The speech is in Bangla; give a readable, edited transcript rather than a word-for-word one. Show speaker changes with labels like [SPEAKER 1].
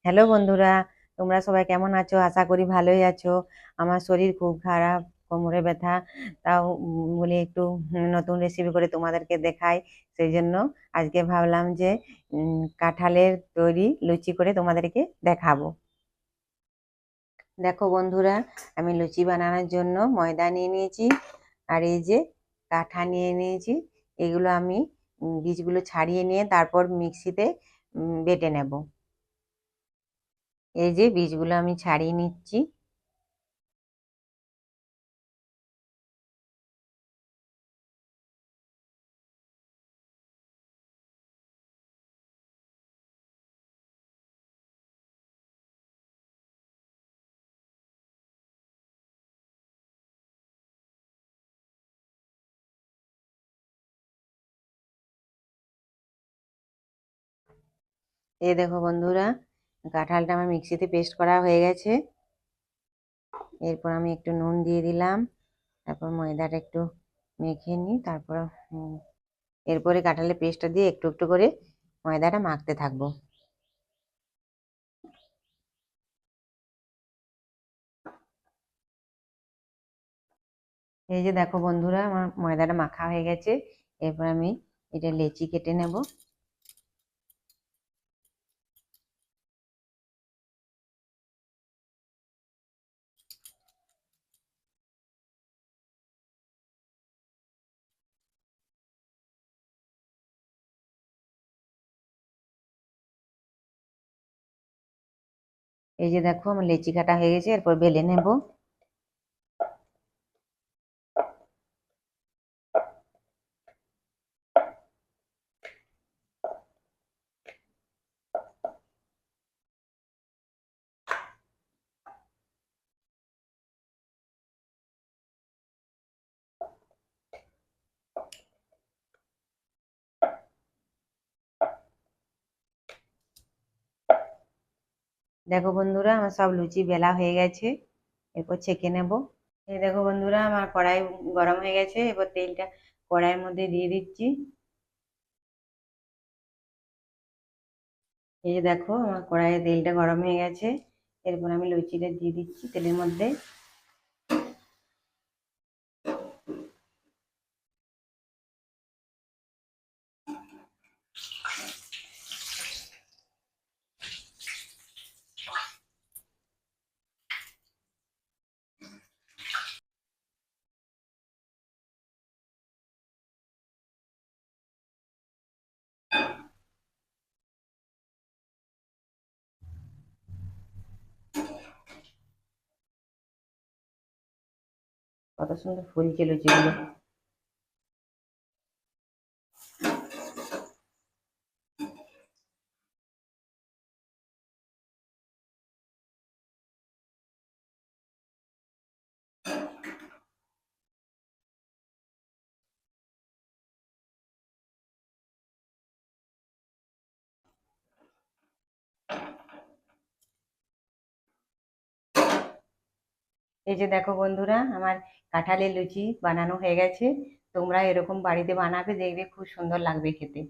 [SPEAKER 1] হ্যালো বন্ধুরা, তোমরা সবাই কেমন আছো? আশা করি ভালোই আছো। আমার শরীর খুব খারাপ, কোমরে ব্যথা। তাও বলি একটু নতুন রেসিপি করে তোমাদেরকে দেখাই। সেই জন্য আজকে ভাবলাম যে কাঁঠালের তৈরি লুচি করে তোমাদেরকে দেখাবো। দেখো বন্ধুরা, আমি লুচি বানানোর জন্য ময়দা নিয়ে নিয়েছি, আর এই যে কাঁঠাল নিয়ে নিয়েছি। এগুলো আমি বীজগুলো ছাড়িয়ে নিয়ে তারপর মিক্সিতে বেটে নেব। এই যে বীজগুলো আমি ছাড়িয়ে নিচ্ছি। এই দেখো বন্ধুরা, কাঁঠালটা আমার মিক্সিতে পেস্ট করা হয়ে গেছে। এরপর আমি একটু নুন দিয়ে দিলাম, তারপর ময়দাটা একটু মেখে নিই। তারপর এরপরে কাঁঠালের পেস্টটা দিয়ে একটু একটু করে ময়দাটা মাখতে থাকবো। এই যে দেখো বন্ধুরা, আমার ময়দাটা মাখা হয়ে গেছে। এরপর আমি এটা লেচি কেটে নেব। এই যে দেখো আমার লেচি কাটা হয়ে গেছে, এরপর বেলে নেব। দেখো বন্ধুরা, আমার সব লুচি বেলা হয়ে গেছে। এরপর ছেঁকে নেব। এই দেখো বন্ধুরা, আমার কড়াই গরম হয়ে গেছে। এবার তেলটা কড়াইয়ের মধ্যে দিয়ে দিচ্ছি। এই যে দেখো আমার কড়াইয়ে তেলটা গরম হয়ে গেছে। এরপর আমি লুচিটা দিয়ে দিচ্ছি তেলের মধ্যে। কত সুন্দর ফুলছে লুচিগুলো। এই যে দেখো বন্ধুরা, আমার কাঁঠালের লুচি বানানো হয়ে গেছে। তোমরা এরকম বাড়িতে বানাবে, দেখবে খুব সুন্দর লাগবে খেতে।